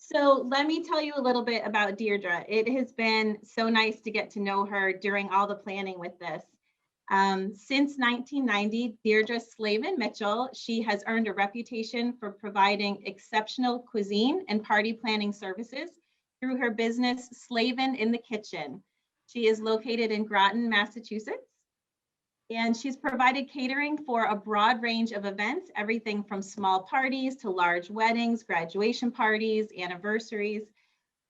So let me tell you a little bit about Deirdre. It has been so nice to get to know her during all the planning with this. Since 1990, Deirdre Slavin-Mitchell, she has earned a reputation for providing exceptional cuisine and party planning services through her business, Slavin in the Kitchen. She is located in Groton, Massachusetts, and she's provided catering for a broad range of events, everything from small parties to large weddings, graduation parties, anniversaries.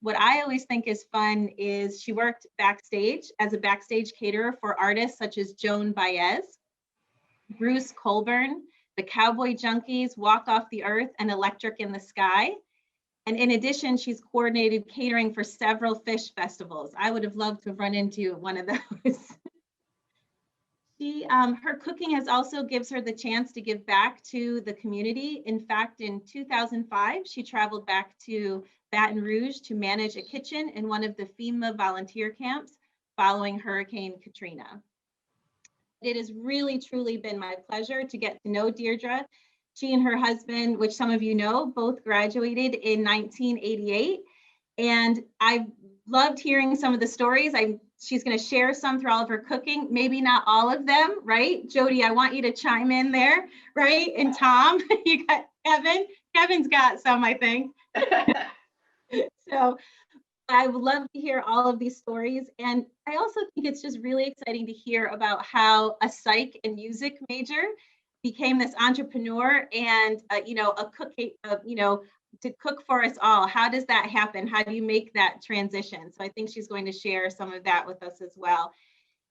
What I always think is fun is she worked backstage as a backstage caterer for artists such as Joan Baez, Bruce Colburn, the Cowboy Junkies, Walk Off the Earth, and Electric in the Sky. And in addition, she's coordinated catering for several fish festivals. I would have loved to have run into one of those. Her cooking has also gives her the chance to give back to the community. In fact, in 2005, she traveled back to Baton Rouge to manage a kitchen in one of the FEMA volunteer camps following Hurricane Katrina. It has really, truly been my pleasure to get to know Deirdre. She and her husband, which some of you know, both graduated in 1988. And I loved hearing some of the stories. She's going to share some through all of her cooking, maybe not all of them, right? Jody, I want you to chime in there, right? And Tom, you got Kevin. Kevin's got some, I think. So I would love to hear all of these stories. And I also think it's just really exciting to hear about how a psych and music major became this entrepreneur and, a cookie, to cook for us all. How does that happen? How do you make that transition? So I think she's going to share some of that with us as well.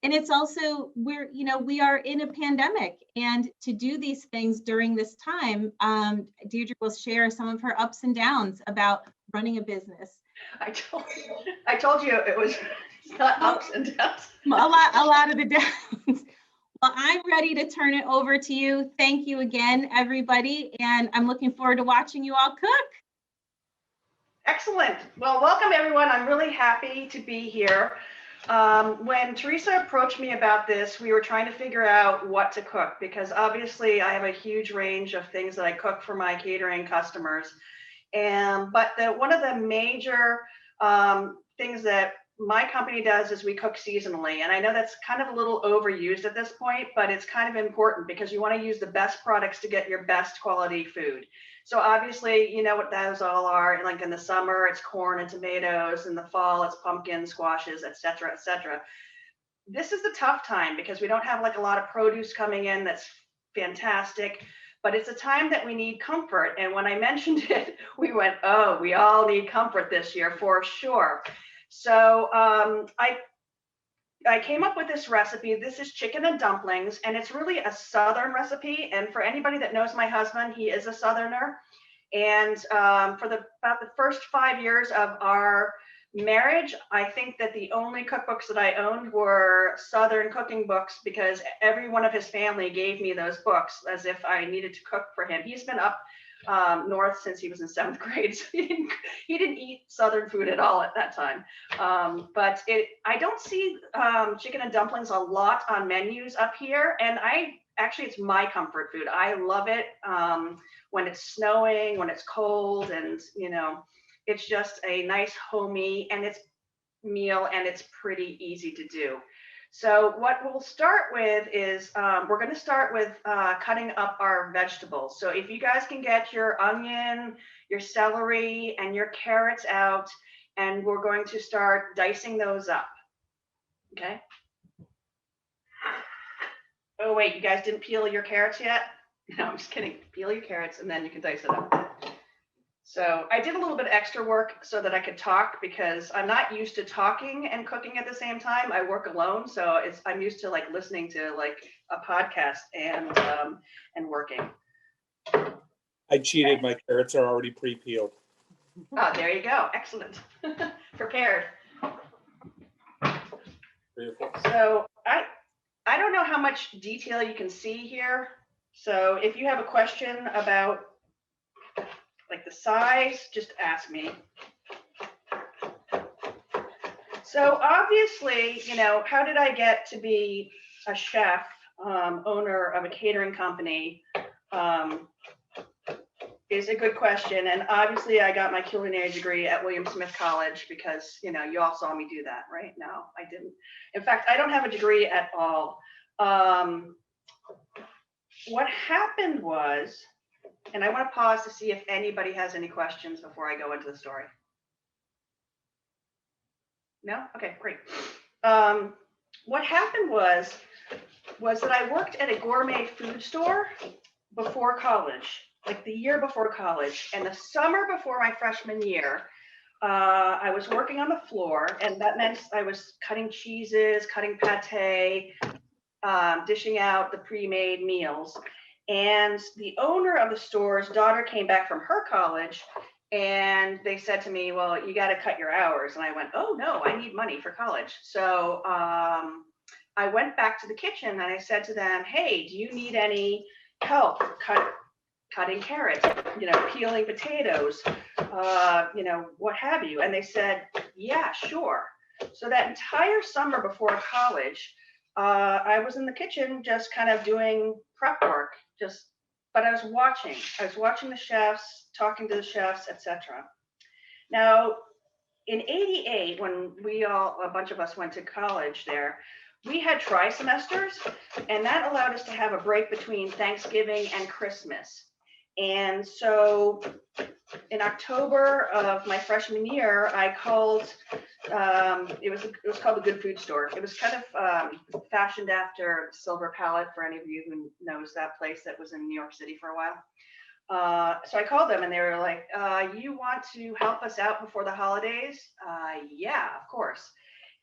And it's also, we are in a pandemic, and to do these things during this time, Deirdre will share some of her ups and downs about running a business. I told you it was not ups and downs. A lot of the downs. Well, I'm ready to turn it over to you. Thank you again, everybody. And I'm looking forward to watching you all cook. Excellent. Well, welcome everyone. I'm really happy to be here. When Teresa approached me about this, we were trying to figure out what to cook, because obviously I have a huge range of things that I cook for my catering customers. But one of the major things that my company does is we cook seasonally. And I know that's kind of a little overused at this point, but it's kind of important because you want to use the best products to get your best quality food. So obviously, you know what those all are. Like in the summer, it's corn and tomatoes. In the fall, it's pumpkins, squashes, et cetera, et cetera. This is the tough time because we don't have like a lot of produce coming in that's fantastic, but it's a time that we need comfort. And when I mentioned it, we went, oh, we all need comfort this year for sure. So I came up with this recipe. This is chicken and dumplings, and it's really a Southern recipe. And for anybody that knows my husband, he is a Southerner. And for about the first 5 years of our marriage, I think that the only cookbooks that I owned were Southern cooking books, because every one of his family gave me those books as if I needed to cook for him. He's been up north since he was in 7th grade, so he didn't eat Southern food at all at that time. But I don't see chicken and dumplings a lot on menus up here, and actually it's my comfort food. I love it when it's snowing, when it's cold, and it's just a nice homey and it's meal, and it's pretty easy to do. So what we'll start with is we're going to start with cutting up our vegetables. So if you guys can get your onion, your celery, and your carrots out, and we're going to start dicing those up. Okay. Oh wait, you guys didn't peel your carrots yet? No, I'm just kidding. Peel your carrots and then you can dice it up. So I did a little bit of extra work so that I could talk, because I'm not used to talking and cooking at the same time. I work alone, so I'm used to like listening to like a podcast and working. I cheated. My carrots are already pre-peeled. Oh, there you go. Excellent. Prepared. So I don't know how much detail you can see here. So if you have a question about like the size, just ask me. So obviously, how did I get to be a chef, owner of a catering company? is a good question. And obviously I got my culinary degree at William Smith College because, you know, you all saw me do that, right? No, I didn't. In fact, I don't have a degree at all. What happened was, and I want to pause to see if anybody has any questions before I go into the story. No? Okay, great. What happened was that I worked at a gourmet food store before college, like the year before college. And the summer before my freshman year, I was working on the floor, and that meant I was cutting cheeses, cutting pate, dishing out the pre-made meals. And the owner of the store's daughter came back from her college, and they said to me, well, you got to cut your hours. And I went, oh no, I need money for college. So I went back to the kitchen and I said to them, hey, do you need any help cutting carrots, you know, peeling potatoes, you know, what have you? And they said, yeah, sure. So that entire summer before college, I was in the kitchen just kind of doing prep work, but I was watching the chefs, talking to the chefs, etc. Now, in '88, when a bunch of us went to college there, we had tri-semesters, and that allowed us to have a break between Thanksgiving and Christmas. And so in October of my freshman year, I called, it was called the Good Food Store. It was kind of fashioned after Silver Palette, for any of you who knows that place that was in New York City for a while. So I called them and they were like, you want to help us out before the holidays? Yeah, of course.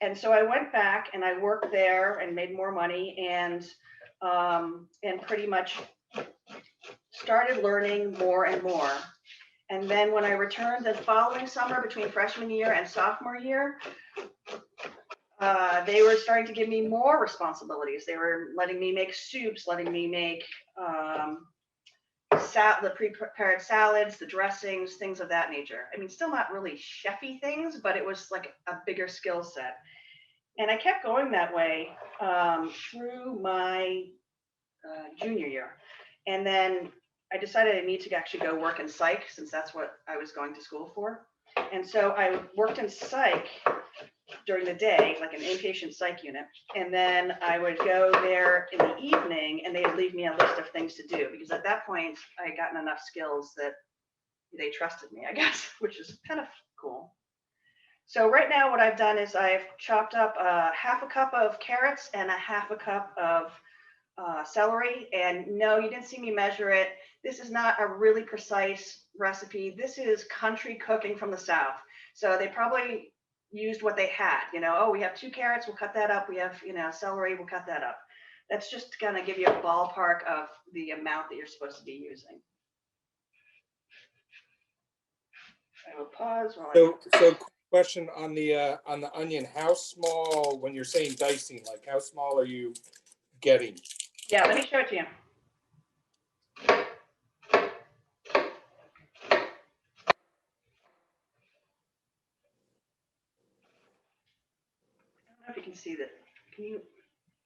And so I went back and I worked there and made more money and pretty much started learning more and more. And then when I returned the following summer between freshman year and sophomore year, they were starting to give me more responsibilities. They were letting me make soups, letting me make the pre-prepared salads, the dressings, things of that nature. I mean, still not really chefy things, but it was like a bigger skill set. And I kept going that way through my junior year. And then I decided I need to actually go work in psych, since that's what I was going to school for. And so I worked in psych during the day, like an inpatient psych unit. And then I would go there in the evening and they'd leave me a list of things to do, because at that point I had gotten enough skills that they trusted me, I guess, which is kind of cool. So right now what I've done is I've chopped up half a cup of carrots and a half a cup of celery. And no, you didn't see me measure it. This is not a really precise recipe. This is country cooking from the South. So they probably used what they had, you know, oh, we have 2 carrots, we'll cut that up. We have, you know, celery, we'll cut that up. That's just to kind of give you a ballpark of the amount that you're supposed to be using. I will pause while So question on the onion, how small, when you're saying dicing, like how small are you getting? Yeah, let me show it to you. I don't know if you can see that.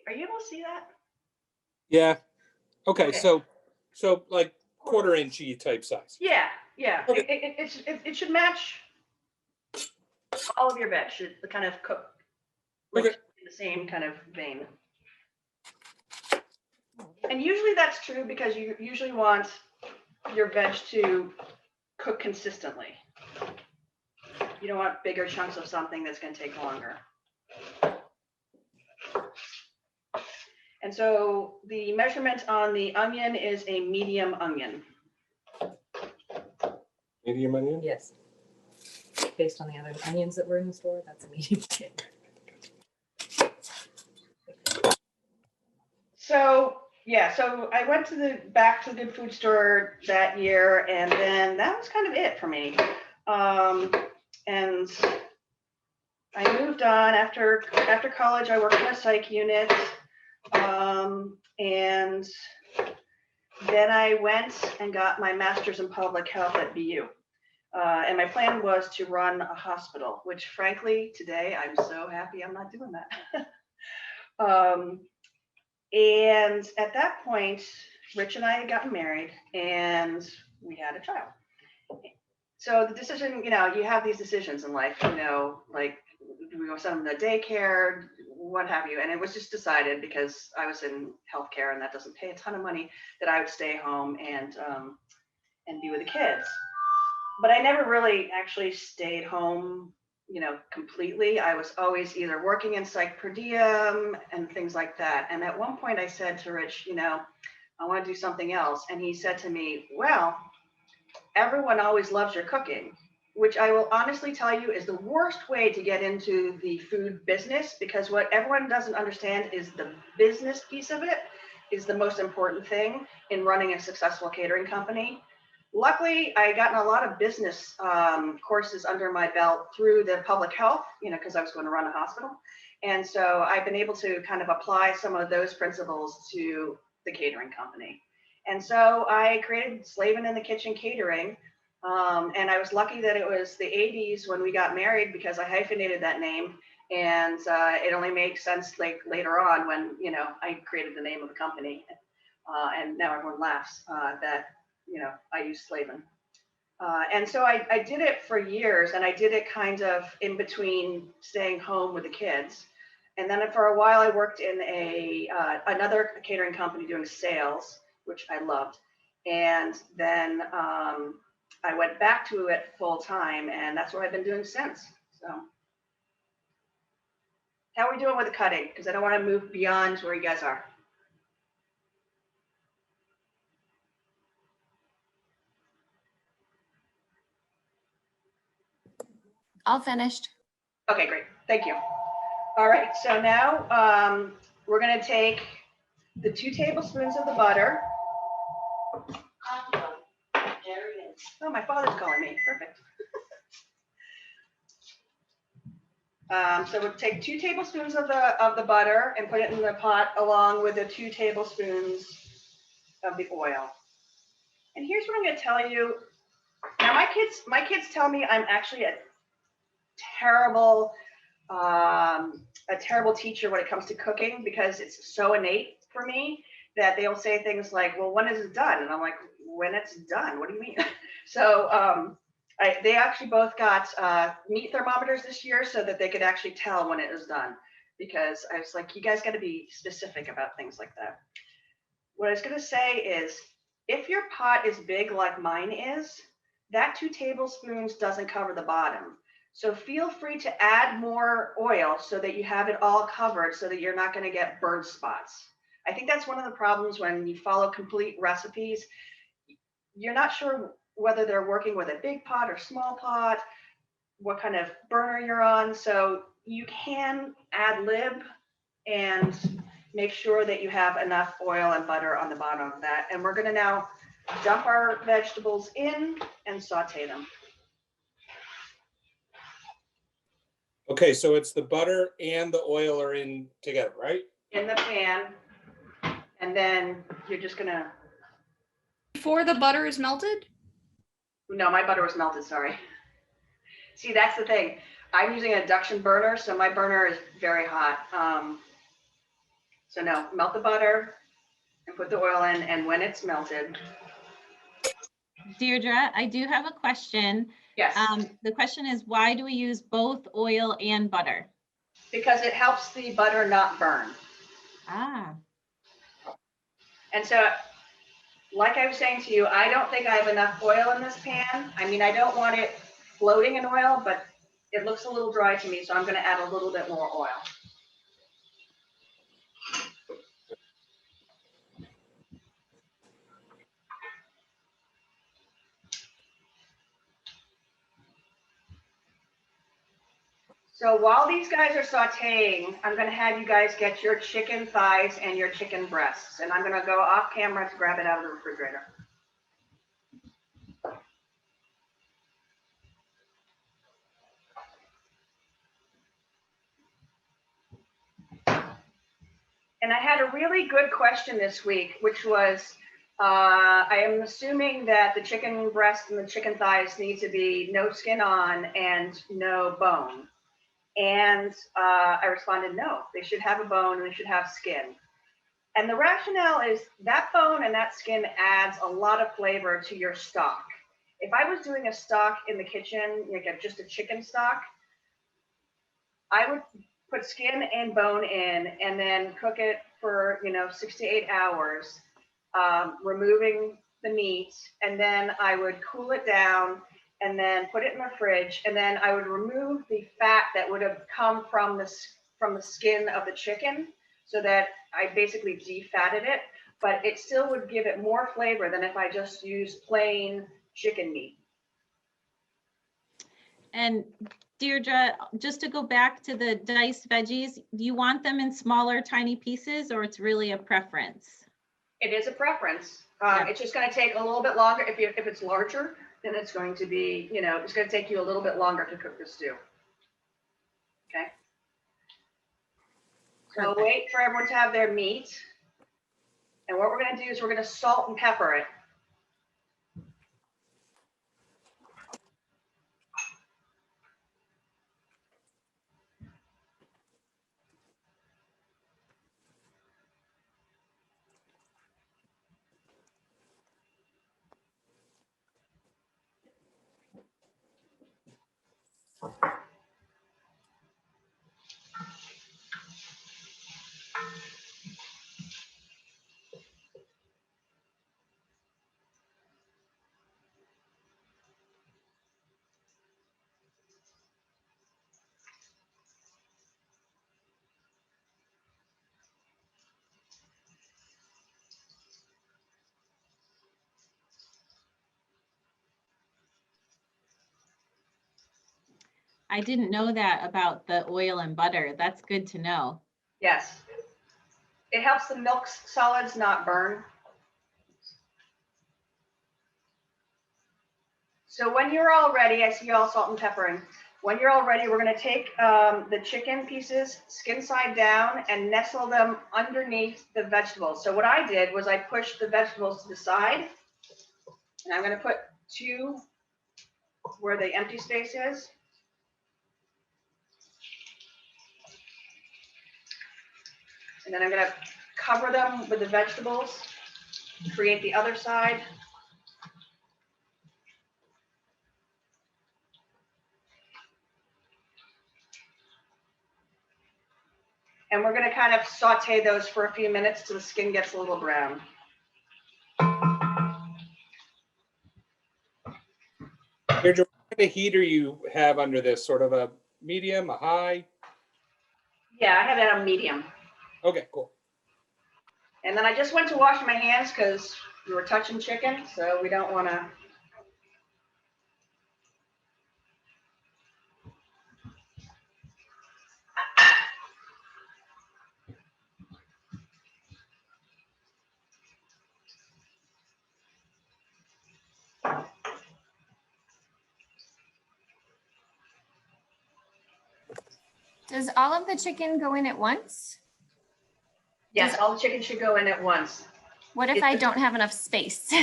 Are you able to see that? Yeah. Okay. So like 1/4 inchy type size. Yeah. Okay. It should match all of your veg. Should kind of cook Okay. in the same kind of vein. And usually that's true because you usually want your veg to cook consistently. You don't want bigger chunks of something that's going to take longer. And so the measurement on the onion is a medium onion. Medium onion? Yes. Based on the other onions that were in the store, that's a medium. So yeah, so I went back to the Good Food Store that year, and then that was kind of it for me. And I moved on after college. I worked in a psych unit, and then I went and got my master's in public health at BU. And my plan was to run a hospital, which frankly, today I'm so happy I'm not doing that. And at that point, Rich and I had gotten married, and we we had a child. So the decision, you know, you have these decisions in life, you know, like, do we go send them to daycare, what have you? And it was just decided, because I was in healthcare and that doesn't pay a ton of money, that I would stay home and be with the kids. But I never really actually stayed home, you know, completely. I was always either working in psych per diem and things like that. And at one point I said to Rich, you know, I want to do something else. And he said to me, well, everyone always loves your cooking, which I will honestly tell you is the worst way to get into the food business, because what everyone doesn't understand is the business piece of it is the most important thing in running a successful catering company. Luckily, I gotten a lot of business courses under my belt through the public health, you know, because I was going to run a hospital. And so I've been able to kind of apply some of those principles to the catering company. And so I created Slavin in the Kitchen Catering. And I was lucky that it was the 80s when we got married, because I hyphenated that name. And it only made sense like later on when, you know, I created the name of the company. And now everyone laughs that, you know, I use Slavin. And so I did it for years, and I did it kind of in between staying home with the kids. And then for a while I worked in another catering company doing sales, which I loved. And then I went back to it full time, and that's what I've been doing since. So how are we doing with the cutting? Because I don't want to move beyond where you guys are. All finished. Okay, great. Thank you. All right, so now we're going to take the 2 tablespoons of the butter. There it is. Oh, my father's calling me. Perfect. So we'll take 2 tablespoons of the butter and put it in the pot along with the 2 tablespoons of the oil. And here's what I'm going to tell you. Now, my kids tell me I'm actually a terrible teacher when it comes to cooking, because it's so innate for me that they'll say things like, well, when is it done? And I'm like, when it's done? What do you mean? So they actually both got meat thermometers this year so that they could actually tell when it was done, because I was like, you guys got to be specific about things like that. What I was going to say is, if your pot is big like mine is, that 2 tablespoons doesn't cover the bottom. So feel free to add more oil so that you have it all covered, so that you're not going to get burnt spots. I think that's one of the problems when you follow complete recipes. You're not sure whether they're working with a big pot or small pot, what kind of burner you're on. So you can ad lib and make sure that you have enough oil and butter on the bottom of that. And we're going to now dump our vegetables in and saute them. Okay, so it's the butter and the oil are in together, right? In the pan. And then you're just going to. Before the butter is melted? No, my butter was melted, sorry. See, that's the thing. I'm using an induction burner, so my burner is very hot. So no, melt the butter and put the oil in, and when it's melted. Deirdre, I do have a question. Yes. The question is, why do we use both oil and butter? Because it helps the butter not burn. Ah. And so, like I was saying to you, I don't think I have enough oil in this pan. I mean, I don't want it floating in oil, but it looks a little dry to me, so I'm going to add a little bit more oil. So while these guys are sauteing, I'm going to have you guys get your chicken thighs and your chicken breasts. And I'm going to go off camera to grab it out of the refrigerator. And I had a really good question this week, which was, I am assuming that the chicken breast and the chicken thighs need to be no skin on and no bone. And I responded, no, they should have a bone and they should have skin. And the rationale is that bone and that skin adds a lot of flavor to your stock. If I was doing a stock in the kitchen, like just a chicken stock, I would put skin and bone in and then cook it for 6 to 8 hours, removing the meat, and then I would cool it down and then put it in the fridge, and then I would remove the fat that would have come from the skin of the chicken, so that I basically defatted it, but it still would give it more flavor than if I just used plain chicken meat. And Deirdre, just to go back to the diced veggies, do you want them in smaller, tiny pieces, or it's really a preference? It is a preference. Yeah. It's just going to take a little bit longer. If it's larger, then it's going to be, it's going to take you a little bit longer to cook the stew. Okay. So Perfect. wait for everyone to have their meat. And what we're going to do is we're going to salt and pepper it. I didn't know that about the oil and butter. That's good to know. Yes. It helps the milk solids not burn. So when you're all ready, I see you all salt and peppering. When you're all ready, we're going to take the chicken pieces, skin side down, and nestle them underneath the vegetables. So what I did was I pushed the vegetables to the side, and I'm going to put 2 where the empty space is. And then I'm going to cover them with the vegetables, create the other side. And we're going to kind of saute those for a few minutes till the skin gets a little brown. Deirdre, what kind of heater you have under this? Sort of a medium, a high? Yeah, I have it on medium. Okay, cool. And then I just went to wash my hands because we were touching chicken, so we don't want to. Does all of the chicken go in at once? Yes, all the chicken should go in at once. What if I don't have enough space?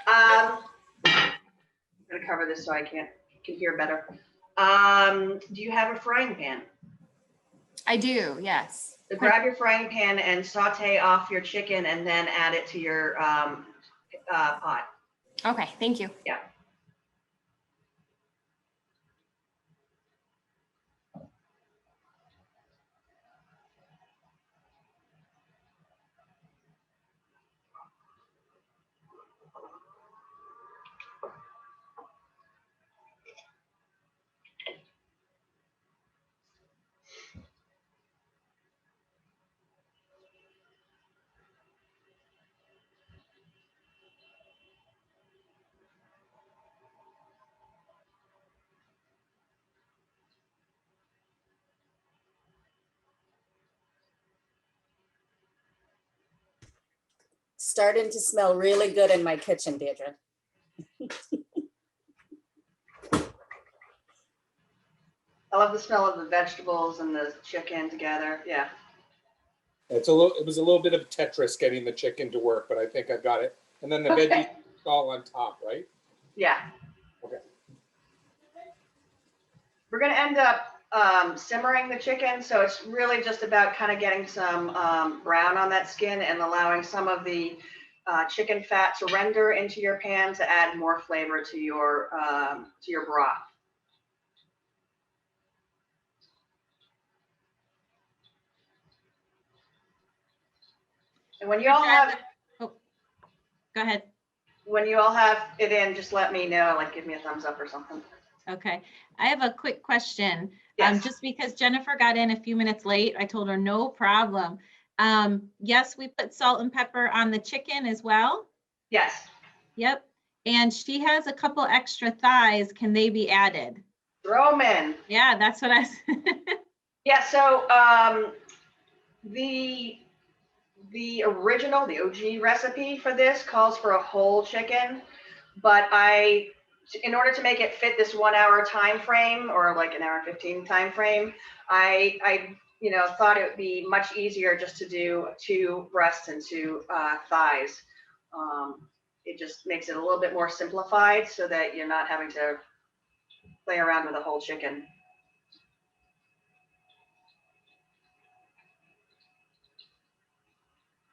I'm going to cover this so I can hear better. Do you have a frying pan? I do, yes. So grab your frying pan and saute off your chicken and then add it to your pot. Okay, thank you. Yeah. Starting to smell really good in my kitchen, Deirdre. I love the smell of the vegetables and the chicken together. Yeah. It was a little bit of Tetris getting the chicken to work, but I think I got it. And then the Okay. veggies all on top, right? Yeah. Okay. We're going to end up simmering the chicken. So it's really just about kind of getting some brown on that skin and allowing some of the chicken fat to render into your pan to add more flavor to your broth. And when you all have, Oh, go ahead. when you all have it in, just let me know, like give me a thumbs up or something. Okay, I have a quick question. Yes. Just because Jennifer got in a few minutes late, I told her no problem. Yes, we put salt and pepper on the chicken as well. Yes. Yep. And she has a couple extra thighs. Can they be added? Throw them in. Yeah, that's what I. Yeah. So the original, the OG recipe for this calls for a whole chicken, but in order to make it fit this 1 hour time frame or like an hour 15 time frame, I thought it would be much easier just to do 2 breasts and 2 thighs. It just makes it a little bit more simplified so that you're not having to play around with a whole chicken.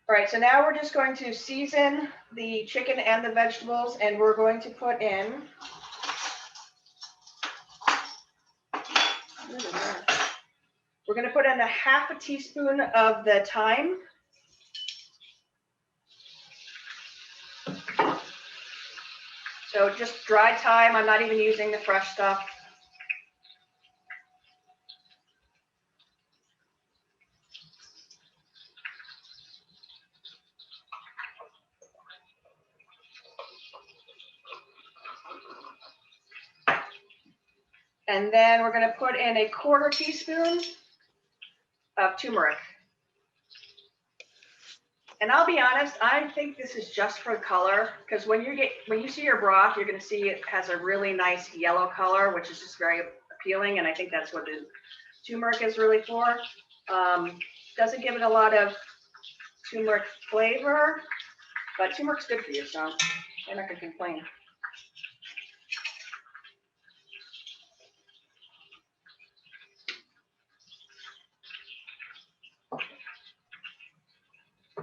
All right, so now we're just going to season the chicken and the vegetables, and we're going to put in, we're going to put in a ½ teaspoon of the thyme. So just dry thyme, I'm not even using the fresh stuff. And then we're going to put in a ¼ teaspoon of turmeric. And I'll be honest, I think this is just for color, because when you see your broth, you're going to see it has a really nice yellow color, which is just very appealing. And I think that's what the turmeric is really for. Doesn't give it a lot of turmeric flavor, but turmeric's good for you, so I'm not going to complain.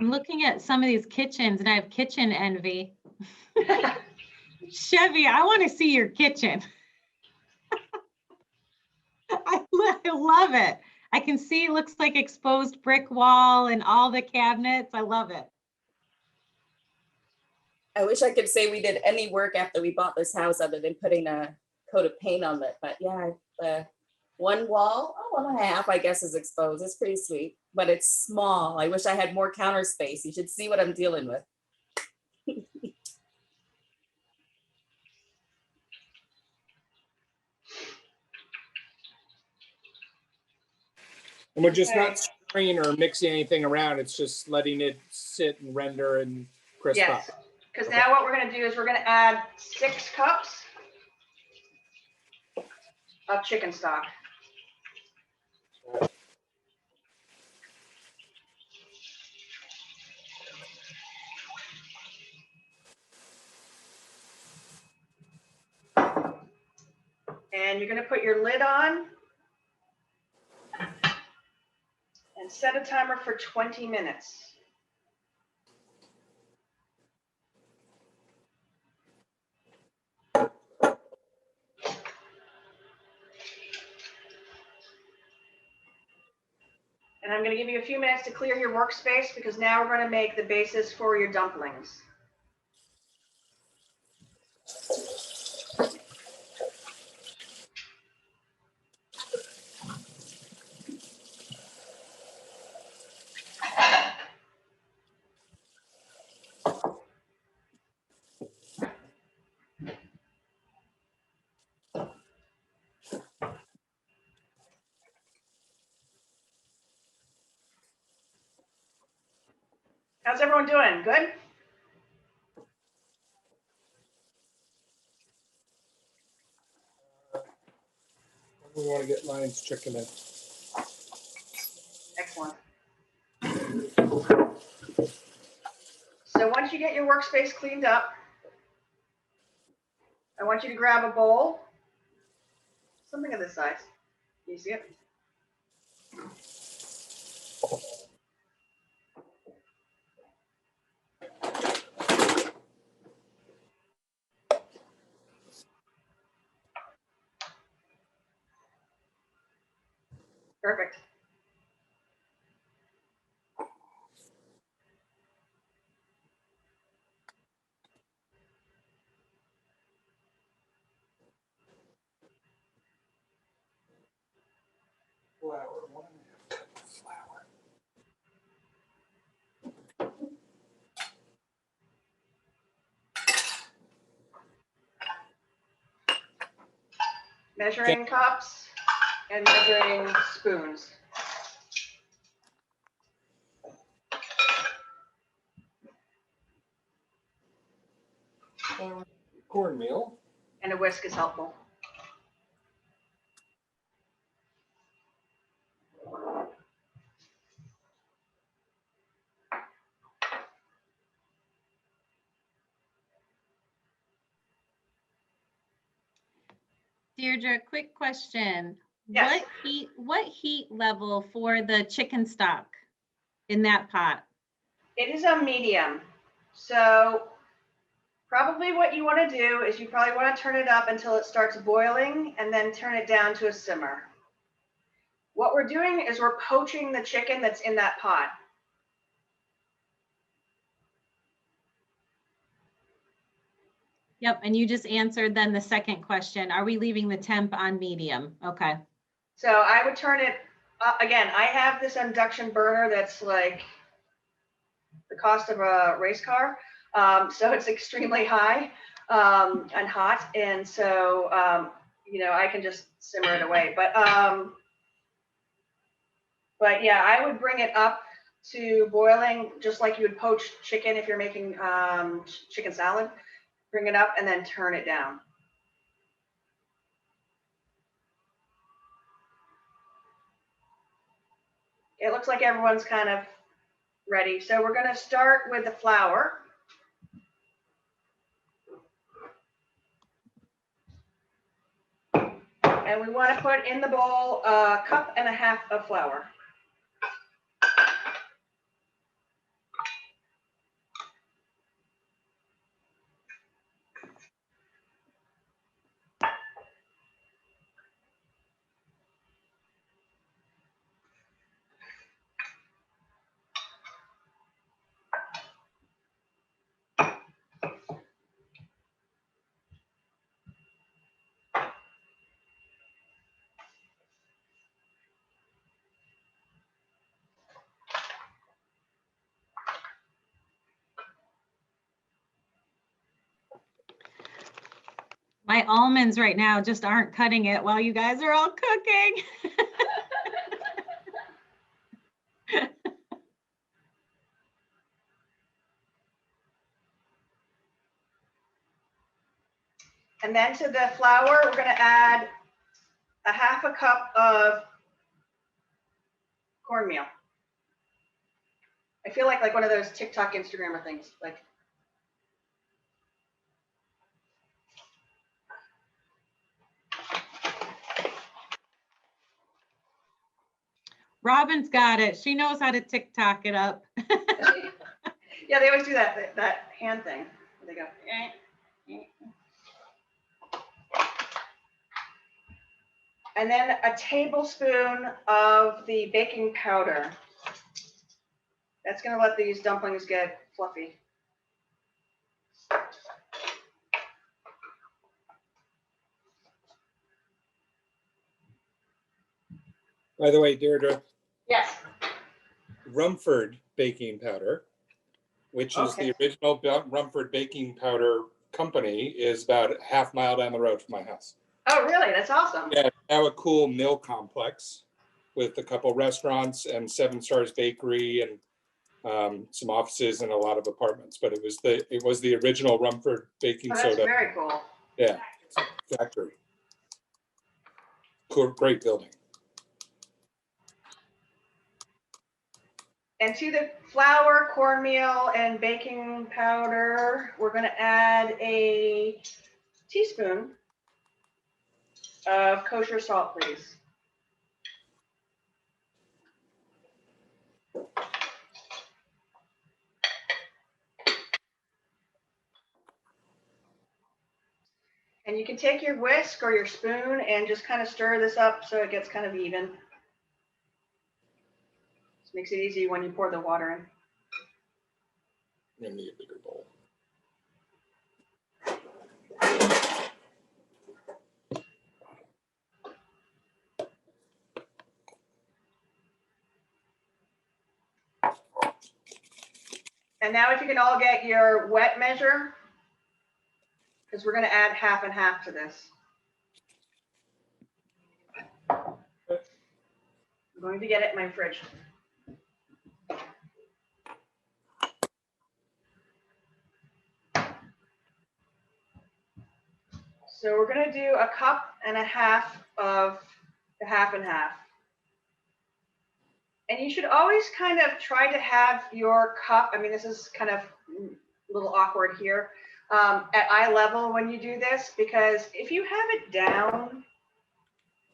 I'm looking at some of these kitchens and I have kitchen envy. Chevy, I want to see your kitchen. I love it. I can see it looks like exposed brick wall and all the cabinets. I love it. I wish I could say we did any work after we bought this house other than putting a coat of paint on it. But yeah, one wall, 1.5, I guess, is exposed. It's pretty sweet, but it's small. I wish I had more counter space. You should see what I'm dealing with. And we're just not stirring or mixing anything around. It's just letting it sit and render and crisp up. Yes, because now what we're going to do is we're going to add 6 cups of chicken stock. And you're going to put your lid on and set a timer for 20 minutes. And I'm going to give you a few minutes to clear your workspace because now we're going to make the basis for your dumplings. How's everyone doing? Good? We want to get Lion's chicken in. Excellent. So once you get your workspace cleaned up, I want you to grab a bowl, something of this size. You see it? Perfect. Flour, 1.5 cups of flour. Measuring cups and measuring spoons. Flour, cornmeal. And a whisk is helpful. Deirdre, quick question. Yes. What heat level for the chicken stock in that pot? It is a medium. So probably what you want to do is you probably want to turn it up until it starts boiling and then turn it down to a simmer. What we're doing is we're poaching the chicken that's in that pot. Yep, and you just answered then the second question. Are we leaving the temp on medium? Okay. So I would turn it, again, I have this induction burner that's like the cost of a race car. So it's extremely high and hot. And so, you know, I can just simmer it away. But yeah, I would bring it up to boiling, just like you would poach chicken if you're making chicken salad. Bring it up and then turn it down. It looks like everyone's kind of ready. So we're going to start with the flour. And we want to put in the bowl 1.5 cups of flour. My almonds right now just aren't cutting it while you guys are all cooking. And then to the flour, we're going to add 1/2 cup of cornmeal. I feel like one of those TikTok Instagrammer things. Like, Robin's got it. She knows how to TikTok it up. yeah, they always do that hand thing. They go. And then a tablespoon of the baking powder. That's going to let these dumplings get fluffy. By the way, Deirdre, Yes. Rumford baking powder, which is Okay. the original Rumford baking powder company, is about a half mile down the road from my house. Oh, really? That's awesome. Yeah, now a cool mill complex with a couple restaurants and 7 Stars Bakery and some offices and a lot of apartments. But it was the original Rumford baking Oh, that's soda. very cool. Yeah, factory. Cool, great building. And to the flour, cornmeal, and baking powder, we're going to add a teaspoon of kosher salt, please. And you can take your whisk or your spoon and just kind of stir this up so it gets kind of even. This makes it easy when you pour the water in. I'm gonna need a bigger bowl. And now if you can all get your wet measure, because we're going to add half and half to this. I'm going to get it in my fridge. So we're going to do a cup and a half of the half and half. And you should always kind of try to have your cup, I mean, this is kind of a little awkward here, at eye level when you do this, because if you have it down,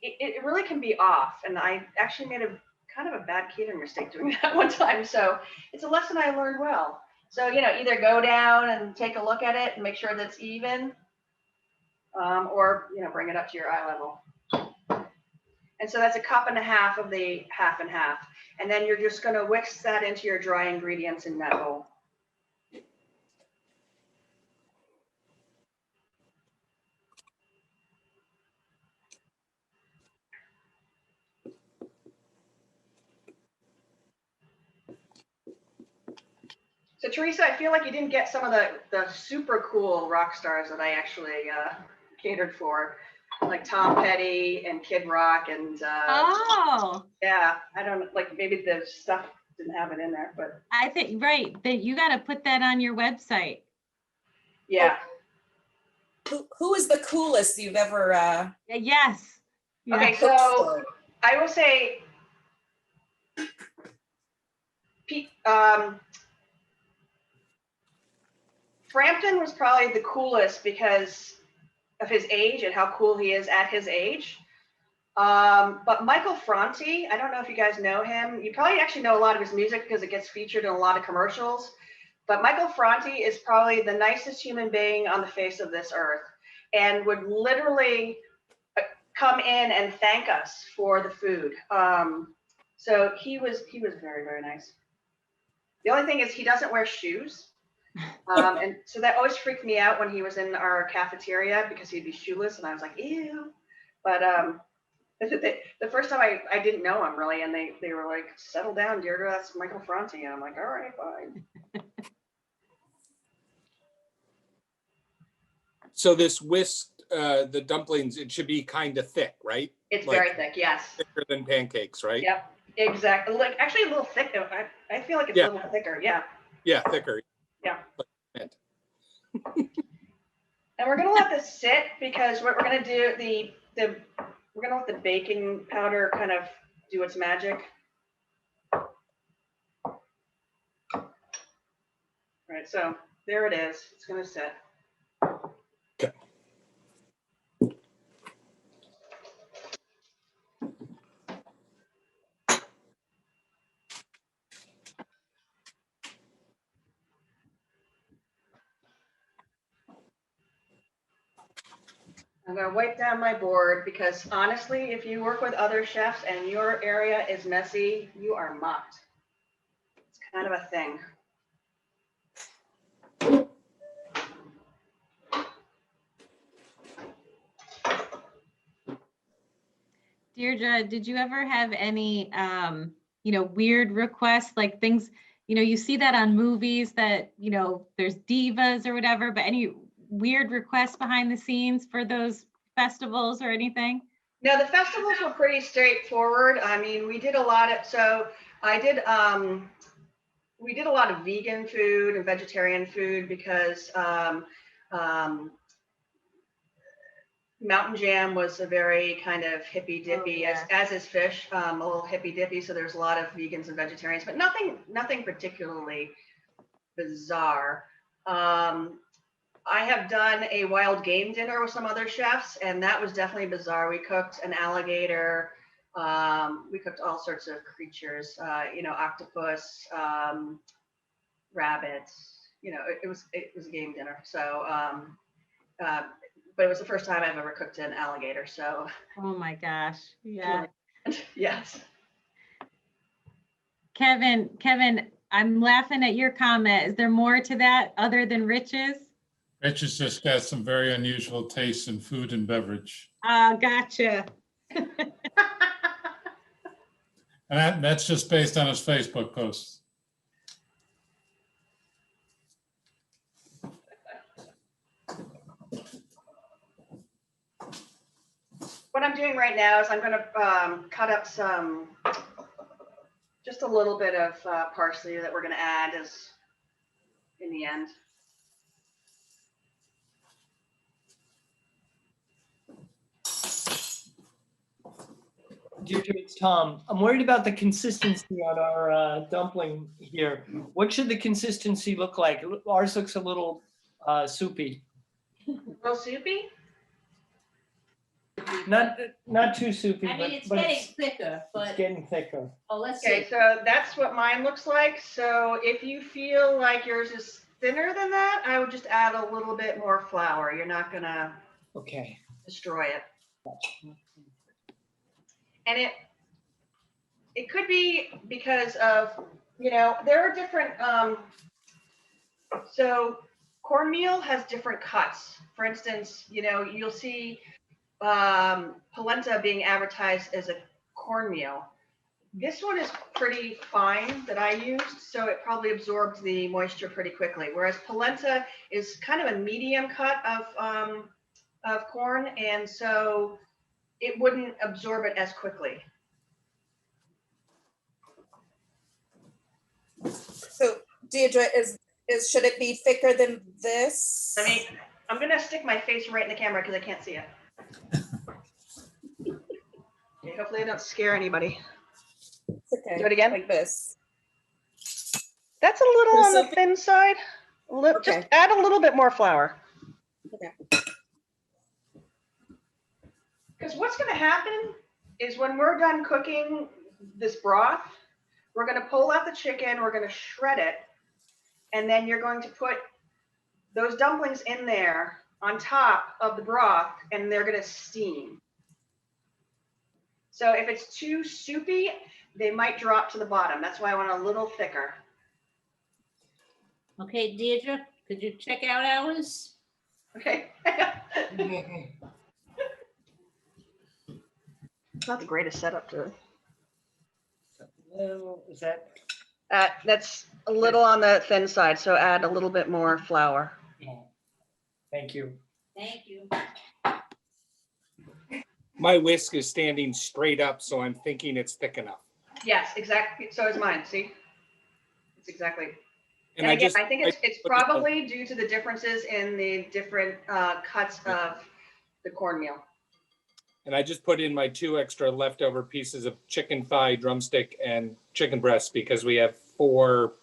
it really can be off. And I actually made a kind of a bad catering mistake doing that one time. So it's a lesson I learned well. So, you know, either go down and take a look at it and make sure that's even, or, you know, bring it up to your eye level. And so that's a cup and a half of the half and half. And then you're just going to whisk that into your dry ingredients in that bowl. So Teresa, I feel like you didn't get some of the super cool rock stars that I actually catered for, like Tom Petty and Kid Rock and Oh, yeah, I don't like, maybe the stuff didn't have it in there, but I think, right, that you got to put that on your website. yeah. Who is the coolest you've ever Yes. Yeah. Okay, cooked so for? I will say Frampton was probably the coolest because of his age and how cool he is at his age. But Michael Franti, I don't know if you guys know him. You probably actually know a lot of his music because it gets featured in a lot of commercials. But Michael Franti is probably the nicest human being on the face of this earth and would literally come in and thank us for the food. So he was very, very nice. The only thing is he doesn't wear shoes. And so that always freaked me out when he was in our cafeteria because he'd be shoeless and I was like, ew. But the first time I didn't know him really, and they were like, settle down, Deirdre, that's Michael Franti. And I'm like, all right, fine. So this whisked, the dumplings, it should be kind of thick, right? It's Like very thick, yes. thicker than pancakes, right? Yep, exactly. Like actually a little thick. I feel like it's a little thicker, yeah. Yeah, thicker. Yeah. Like, and we're gonna let this sit because what we're gonna do, we're gonna let the baking powder kind of do its magic. Right, so there it is. It's gonna sit. Okay. I'm gonna wipe down my board because honestly, if you work with other chefs and your area is messy, you are mucked. It's kind of a thing. Deirdre, did you ever have any, weird requests, like things, you see that on movies that, there's divas or whatever, but any weird requests behind the scenes for those festivals or anything? No, the festivals were pretty straightforward. I mean, we did a lot of, we did a lot of vegan food and vegetarian food because Mountain Jam was a very kind of hippy dippy, as is fish, a little hippy dippy. So there's a lot of vegans and vegetarians, but nothing particularly bizarre. I have done a wild game dinner with some other chefs, and that was definitely bizarre. We cooked an alligator. We cooked all sorts of creatures, octopus, rabbits. It was a game dinner. So but it was the first time I've ever cooked an alligator. So Oh my gosh. Yeah. yes. Kevin, I'm laughing at your comment. Is there more to that other than Rich's? Rich has just got some very unusual tastes in food and beverage. Gotcha. And that's just based on his Facebook posts. What I'm doing right now is I'm going to cut up just a little bit of parsley that we're going to add as in the end. Deirdre, it's Tom. I'm worried about the consistency on our dumpling here. What should the consistency look like? Ours looks a little soupy. A little soupy? Not too soupy, I mean, it's but getting thicker, it's but, getting thicker. oh, let's Okay, see. so that's what mine looks like. So if you feel like yours is thinner than that, I would just add a little bit more flour. You're not going to Okay. destroy it. And it could be because of, there are different, so cornmeal has different cuts. For instance, you'll see polenta being advertised as a cornmeal. This one is pretty fine that I used, so it probably absorbed the moisture pretty quickly. Whereas polenta is kind of a medium cut of corn, and so it wouldn't absorb it as quickly. So Deirdre, should it be thicker than this? I'm gonna stick my face right in the camera because I can't see it. Okay, hopefully I don't scare anybody. It's okay. Do it again? Like this. That's a little on the Soupy? thin side. Okay. Just add a little bit more flour. Okay. Because what's gonna happen is when we're done cooking this broth, we're gonna pull out the chicken, we're gonna shred it, and then you're going to put those dumplings in there on top of the broth, and they're gonna steam. So if it's too soupy, they might drop to the bottom. That's why I want a little thicker. Okay, Deirdre, could you check out ours? Okay. It's not the greatest setup to. Is that? That's a little on the thin side, so add a little bit more flour. Thank you. Thank you. My whisk is standing straight up, so I'm thinking it's thick enough. Yes, exactly. So is mine. See, it's exactly. And And again, just I think it's probably due to the differences in the different cuts of the cornmeal. And I just put in my 2 extra leftover pieces of chicken thigh, drumstick, and chicken breast because we have 4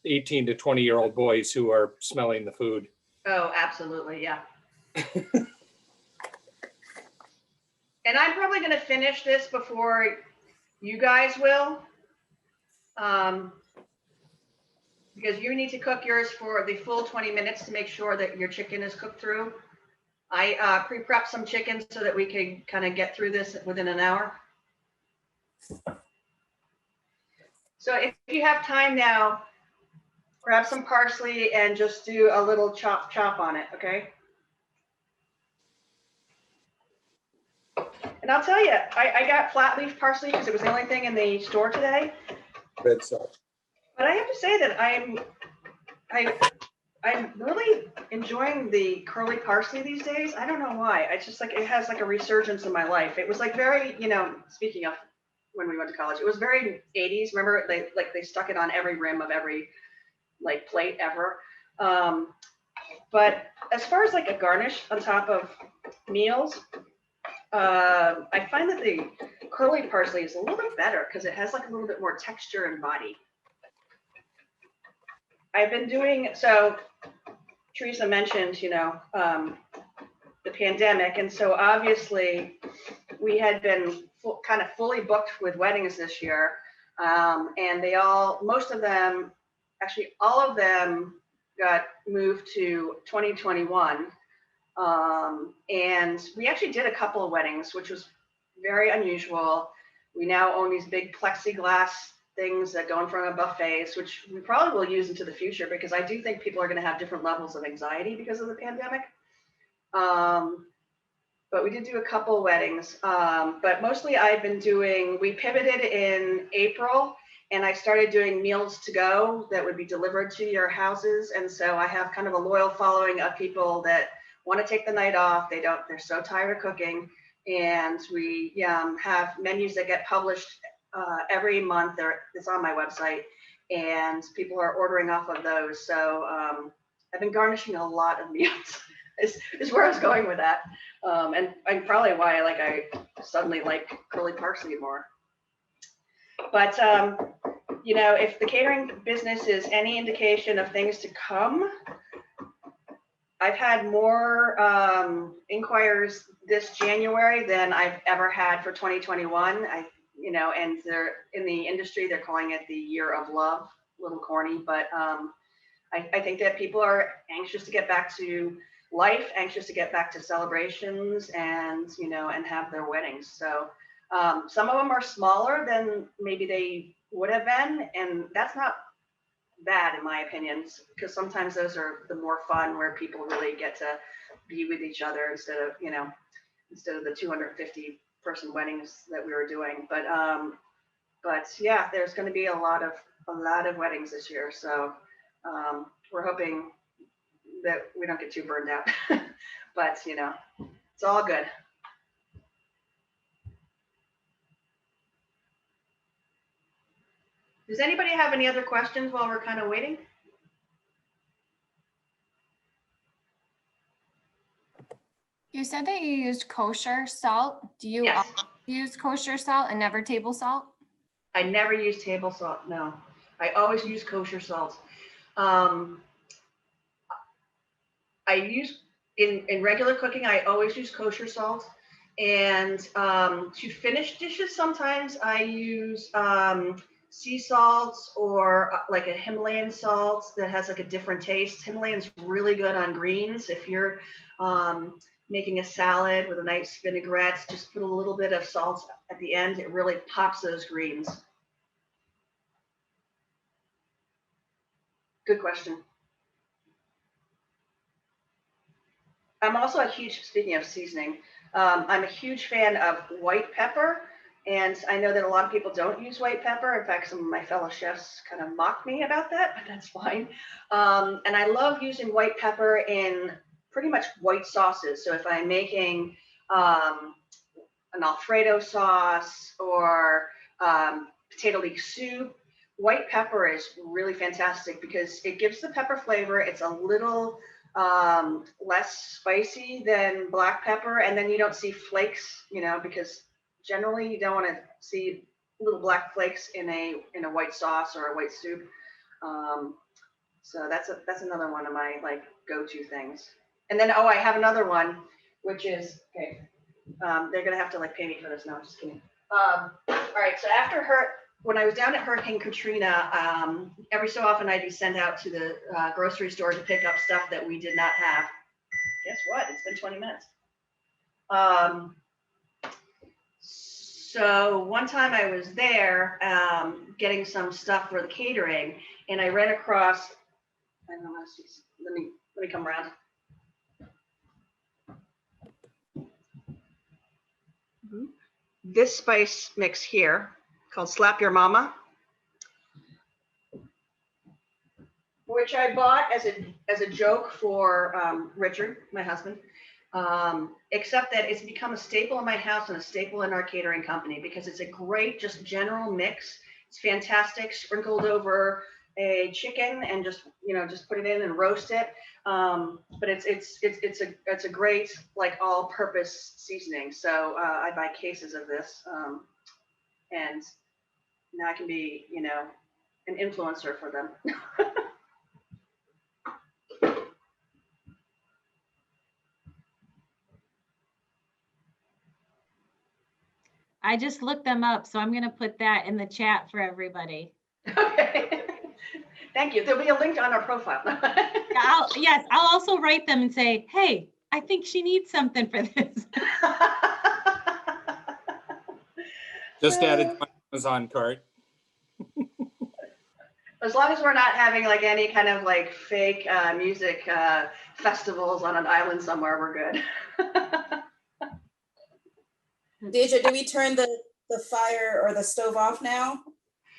18 to 20-year-old boys who are smelling the food. Oh, absolutely, yeah. And I'm probably going to finish this before you guys will, because you need to cook yours for the full 20 minutes to make sure that your chicken is cooked through. I pre-prepped some chicken so that we can kind of get through this within an hour. So if you have time now, grab some parsley and just do a little chop on it, okay? And I'll tell you, I got flat leaf parsley because it was the only thing in the store today. Red sauce. But I have to say that I'm really enjoying the curly parsley these days. I don't know why. It's just like it has like a resurgence in my life. It was like very, speaking of when we went to college, it was very 80s. Remember, they stuck it on every rim of every like plate ever. But as far as like a garnish on top of meals, I find that the curly parsley is a little bit better because it has like a little bit more texture and body. I've been doing, so Teresa mentioned, the pandemic. And so obviously we had been kind of fully booked with weddings this year. And most of them, actually all of them got moved to 2021. And we actually did a couple of weddings, which was very unusual. We now own these big plexiglass things that go in front of buffets, which we probably will use into the future because I do think people are going to have different levels of anxiety because of the pandemic. But we did do a couple of weddings. But mostly I've been doing, we pivoted in April and I started doing meals to go that would be delivered to your houses. And so I have kind of a loyal following of people that want to take the night off. They're so tired of cooking. And we have menus that get published every month. It's on my website and people are ordering off of those. So I've been garnishing a lot of meals is where I was going with that. And probably why I suddenly like curly parsley more. But, you know, if the catering business is any indication of things to come, I've had more inquiries this January than I've ever had for 2021. You know, and they're in the industry, they're calling it the year of love, a little corny, but I think that people are anxious to get back to life, anxious to get back to celebrations and, you know, and have their weddings. So some of them are smaller than maybe they would have been. And that's not bad in my opinion, because sometimes those are the more fun where people really get to be with each other instead of the 250 person weddings that we were doing. But yeah, there's going to be a lot of weddings this year. So we're hoping that we don't get too burned out, but you know, it's all good. Does anybody have any other questions while we're kind of waiting? You said that you used kosher salt. Do you Yes. use kosher salt and never table salt? I never use table salt. No, I always use kosher salt. I use in regular cooking, I always use kosher salt. And to finish dishes, sometimes I use sea salts or like a Himalayan salt that has like a different taste. Himalayan's really good on greens. If you're making a salad with a nice vinaigrette, just put a little bit of salt at the end. It really pops those greens. Good question. I'm also a huge, speaking of seasoning, I'm a huge fan of white pepper. And I know that a lot of people don't use white pepper. In fact, some of my fellow chefs kind of mock me about that, but that's fine. And I love using white pepper in pretty much white sauces. So if I'm making an Alfredo sauce or potato leek soup, white pepper is really fantastic because it gives the pepper flavor. It's a little less spicy than black pepper, and then you don't see flakes, you know, because generally you don't want to see little black flakes in a white sauce or a white soup. So that's another one of my like go-to things. And then I have another one, which is okay. They're gonna have to like pay me for this. No, I'm just kidding. All right. So when I was down at Hurricane Katrina, every so often I'd be sent out to the grocery store to pick up stuff that we did not have. Guess what? It's been 20 minutes. So one time I was there getting some stuff for the catering, and I ran across. I don't know. Let me come around. This spice mix here called Slap Your Mama, which I bought as a joke for Richard, my husband, except that it's become a staple in my house and a staple in our catering company because it's a great just general mix. It's fantastic, sprinkled over a chicken and just put it in and roast it. But it's a great like all-purpose seasoning. So I buy cases of this, and now I can be an influencer for them. I just looked them up, so I'm going to put that in the chat for everybody. Okay. Thank you. There'll be a link on our profile. I'll also write them and say, hey, I think she needs something for this. Just added to my Amazon cart. As long as we're not having like any kind of like fake music festivals on an island somewhere, we're good. Deidre, do we turn the fire or the stove off now?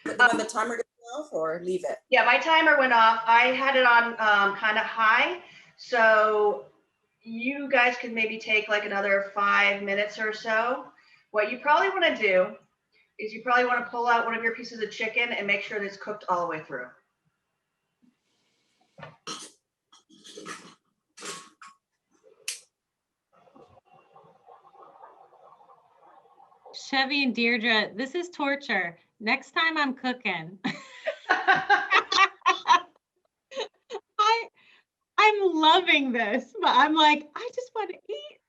When the timer goes off, or leave it? Yeah, my timer went off. I had it on kind of high. So you guys could maybe take like another 5 minutes or so. What you probably want to do is you probably want to pull out one of your pieces of chicken and make sure that it's cooked all the way through. Chevy and Deirdre, this is torture. Next time I'm cooking. I'm loving this, but I'm like, I just want to eat.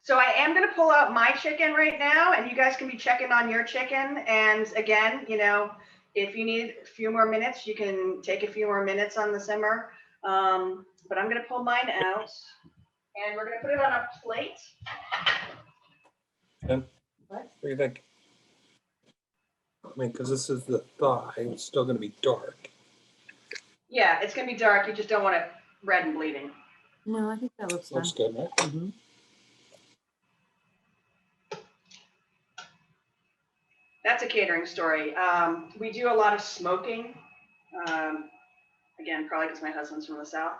So I am going to pull out my chicken right now, and you guys can be checking on your chicken. And again, you know, if you need a few more minutes, you can take a few more minutes on the simmer. But I'm going to pull mine out, and we're going to put it on a plate. What do you think? I mean, because this is the thigh, it's still going to be dark. Yeah, it's going to be dark. You just don't want it red and bleeding. No, I think that looks fine. Looks good, right? Mhm. That's a catering story. We do a lot of smoking. Again, probably because my husband's from the South.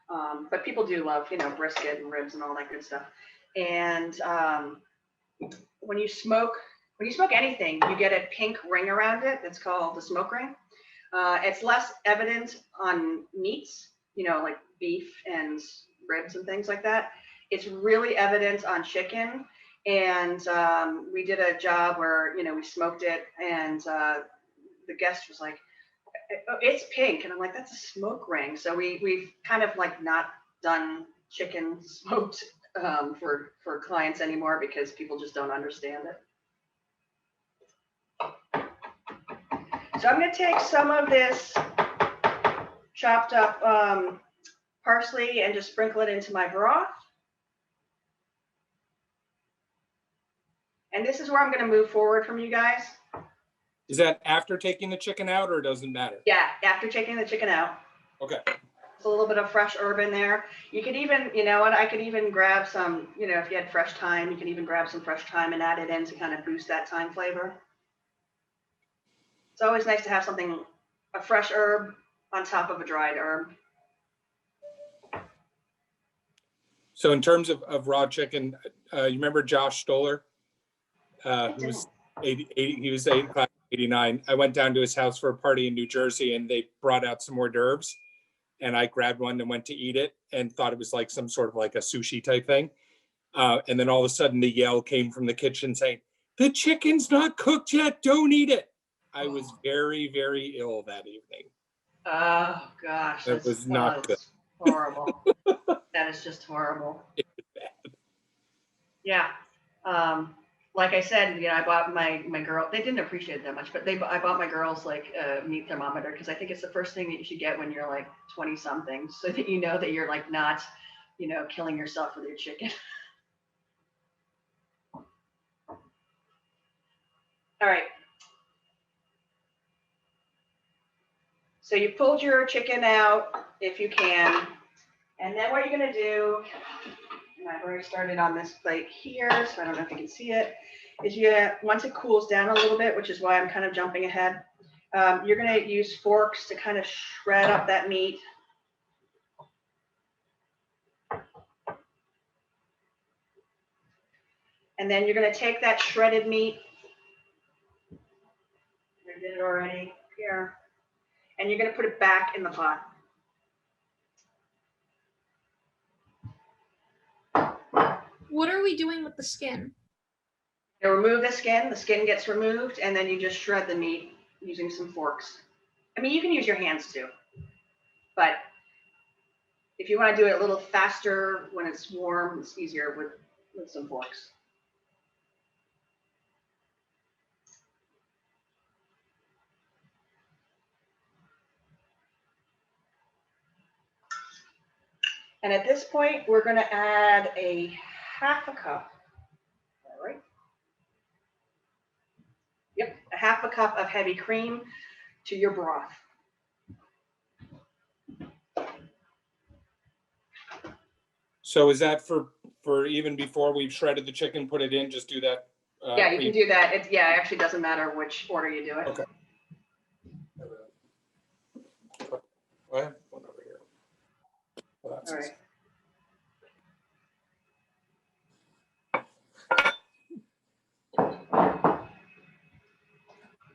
But people do love, you know, brisket and ribs and all that good stuff. And when you smoke anything, you get a pink ring around it. That's called the smoke ring. It's less evident on meats, you know, like beef and ribs and things like that. It's really evident on chicken. And we did a job where, you know, we smoked it, and the guest was like, it's pink. And I'm like, that's a smoke ring. So we've kind of like not done chicken smoked for clients anymore because people just don't understand it. So I'm going to take some of this chopped up parsley and just sprinkle it into my broth. And this is where I'm going to move forward from you guys. Is that after taking the chicken out, or doesn't matter? Yeah, after taking the chicken out. Okay. There's a little bit of fresh herb in there. You could even, you know what, I could even grab some, you know, if you had fresh thyme, you can even grab some fresh thyme and add it in to kind of boost that thyme flavor. It's always nice to have something, a fresh herb on top of a dried herb. So in terms of raw chicken, you remember Josh Stoller? Who was 80, he was 89. I went down to his house for a party in New Jersey, and they brought out some hors d'oeuvres, and I grabbed one and went to eat it and thought it was like some sort of like a sushi type thing. And then all of a sudden the yell came from the kitchen saying, "The chicken's not cooked yet, don't eat it." I was very, very ill that evening. Oh gosh, That was not good. Horrible. That is just horrible. It was bad. Yeah. Like I said, you know, I bought my girl, they didn't appreciate it that much, but I bought my girls like a meat thermometer because I think it's the first thing that you should get when you're like 20 something, so that you know that you're like not, you know, killing yourself with your chicken. All right. So you pulled your chicken out if you can. And then what you're going to do, and I've already started on this plate here, so I don't know if you can see it, is once it cools down a little bit, which is why I'm kind of jumping ahead, you're going to use forks to kind of shred up that meat. And then you're going to take that shredded meat, I did it already here, and you're going to put it back in the pot. What are we doing with the skin? You remove the skin gets removed, and then you just shred the meat using some forks. I mean, you can use your hands too, but if you want to do it a little faster when it's warm, it's easier with some forks. And at this point, we're going to add a half a cup. All right. Yep, a half a cup of heavy cream to your broth. So is that for even before we've shredded the chicken, put it in, just do that? Yeah, you cream? can do that. It actually doesn't matter which order you do it. Okay. I have one over here. Well, that's All right.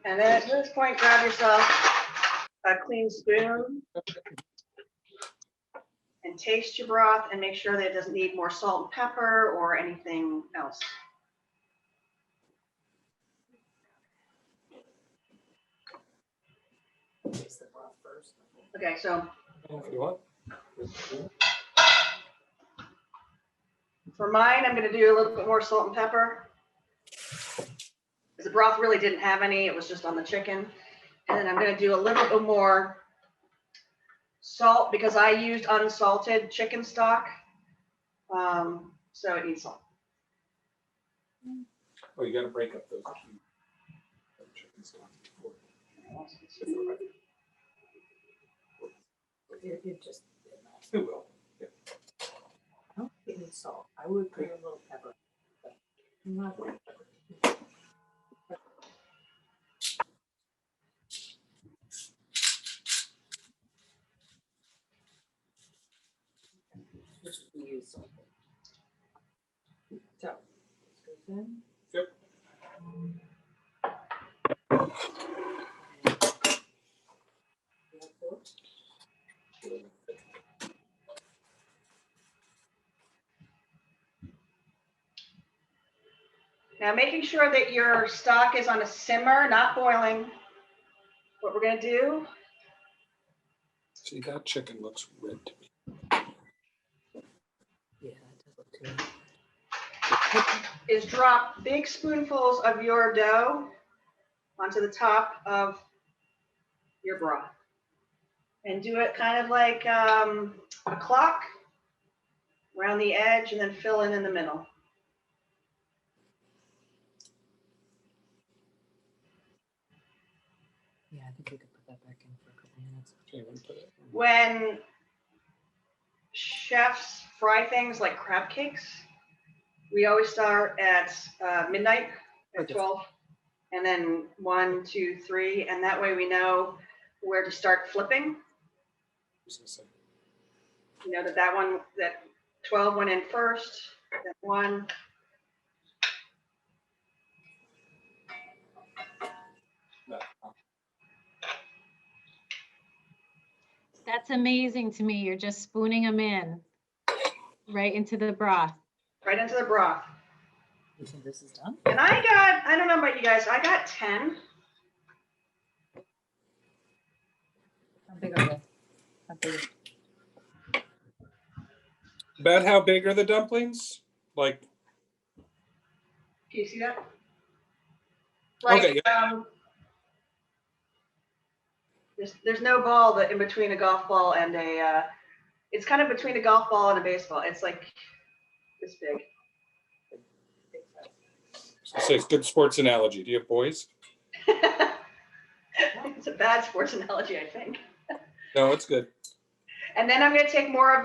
And then at this point, grab yourself a clean spoon and taste your broth and make sure that it doesn't need more salt and pepper or anything else. Okay, so if you want. for mine, I'm going to do a little bit more salt and pepper. The broth really didn't have any, it was just on the chicken. And then I'm going to do a little bit more salt because I used unsalted chicken stock. So it needs salt. Oh, you got to break up those chicken stock. It just, It will. Yeah. I don't think it needs salt. I would put a little pepper. But not like pepper. Just use salt. So, this goes in. Yep. Now making sure that your stock is on a simmer, not boiling. What we're going to do See, that chicken looks red to me. Yeah, that does look too. is drop big spoonfuls of your dough onto the top of your broth. And do it kind of like a clock around the edge and then fill in the middle. Yeah, I think we could put that back in for a couple minutes. When chefs fry things like crab cakes, we always start at midnight at 12, and then 1, 2, 3, and that way we know where to start flipping. You know that 12 went in first, then 1. That's amazing to me. You're just spooning them in right into the broth. Right into the broth. You think this is done? And I don't know about you guys, I got 10. How big are they? How big? About how big are the dumplings? Like, Can you see that? Like, okay, there's no ball that in between a golf ball and a, it's kind of between a golf ball and a baseball. It's like this big. so it's good sports analogy. Do you have boys? It's a bad sports analogy, I think. No, it's good. And then I'm going to take more of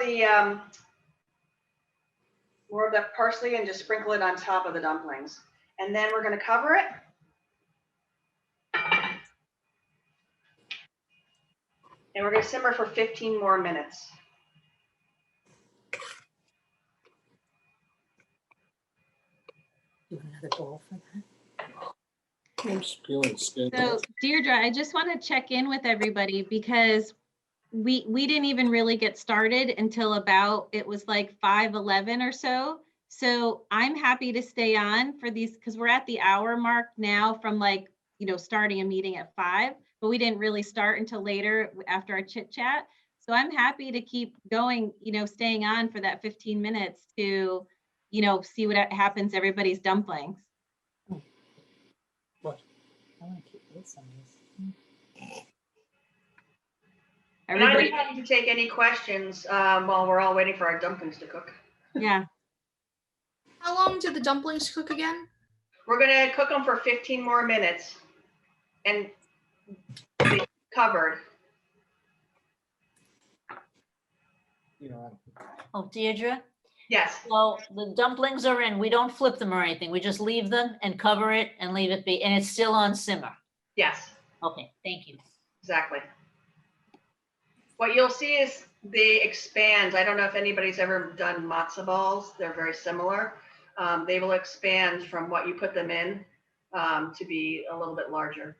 that parsley and just sprinkle it on top of the dumplings. And then we're going to cover it. And we're going to simmer for 15 more minutes. Do another bowl for that? I'm just peeling skin. So Deirdre, I just want to check in with everybody because we didn't even really get started until about, it was like 5:11 or so. So I'm happy to stay on for these because we're at the hour mark now from like, starting a meeting at 5, but we didn't really start until later after our chit chat. So I'm happy to keep going, staying on for that 15 minutes to, see what happens to everybody's dumplings. What? I want to keep this on this. And I'd be Everybody, happy to take any questions while we're all waiting for our dumplings to cook. yeah. How long do the dumplings cook again? We're gonna cook them for 15 more minutes and they covered. Oh, Deirdre, Yes, well, the dumplings are in. We don't flip them or anything. We just leave them and cover it and leave it be, and it's still on simmer. yes, Okay, thank you. exactly. What you'll see is they expand. I don't know if anybody's ever done matzo balls. They're very similar. They will expand from what you put them in to be a little bit larger.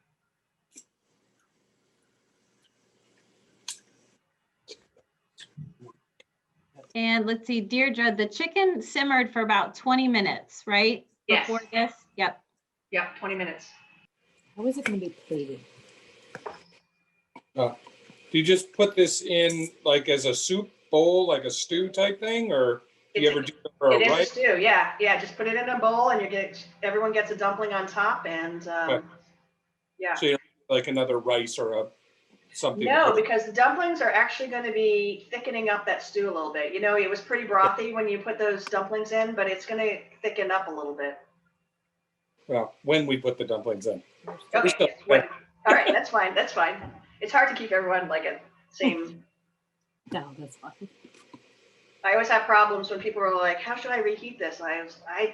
And let's see, Deirdre, the chicken simmered for about 20 minutes, right? Yes. Before this? Yep. Yep, 20 minutes. How is it gonna be plated? Do you just put this in like as a soup bowl, like a stew type thing, or do you ever do it for It a is a rice? stew, yeah, yeah. Just put it in a bowl and everyone gets a dumpling on top and yeah. So you don't like another rice or something? No, because the dumplings are actually going to be thickening up that stew a little bit. You know, it was pretty brothy when you put those dumplings in, but it's going to thicken up a little bit. Well, when we put the dumplings in. Okay, still- all right, that's fine, that's fine. It's hard to keep everyone like at same. No, that's fine. I always have problems when people are like, how should I reheat this? I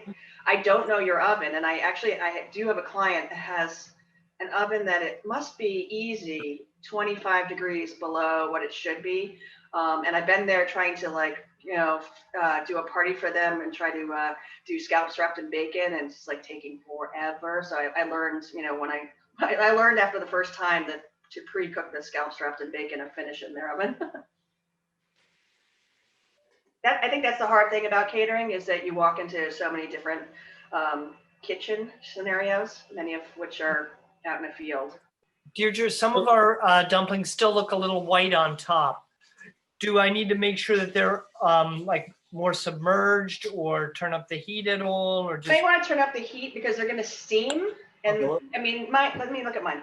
don't know your oven. And I do have a client that has an oven that it must be easy 25 degrees below what it should be. And I've been there trying to do a party for them and try to do scallops wrapped in bacon, and it's like taking forever. So I learned, when I learned after the first time that to pre-cook the scallops wrapped in bacon and finish it in their oven. I think that's the hard thing about catering, is that you walk into so many different kitchen scenarios, many of which are out in a field. Deirdre, some of our dumplings still look a little white on top. Do I need to make sure that they're like more submerged, or turn up the heat at all, or You just? may want to turn up the heat because they're going to steam. And Okay. I mean, let me look at mine.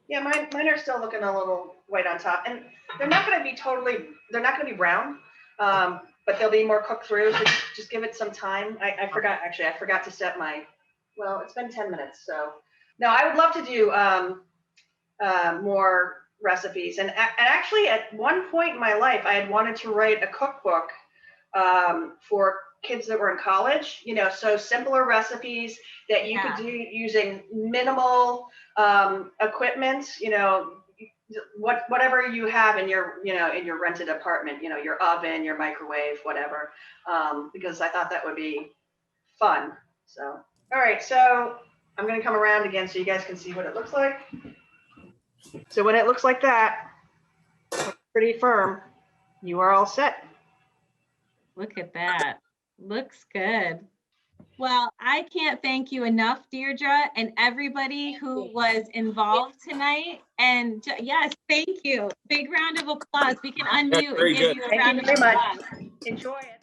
Yeah, mine are still looking a little white on top, and they're not going to be brown, but they'll be more cooked through. So just give it some time. I forgot to set well, it's been 10 minutes. So no, I would love to do more recipes. And actually at one point in my life, I had wanted to write a cookbook for kids that were in college, so simpler recipes that you could do using minimal equipment, whatever you have in your, in your rented apartment, your oven, your microwave, whatever, because I thought that would be fun. So, all right, so I'm going to come around again so you guys can see what it looks like. So when it looks like that, pretty firm, you are all set. Look at that. Looks good. Well, I can't thank you enough, Deirdre, and everybody who was involved tonight. And yes, thank you. Big round of applause. We can unmute very and give good. you a Thank round you of very much. applause. Enjoy it.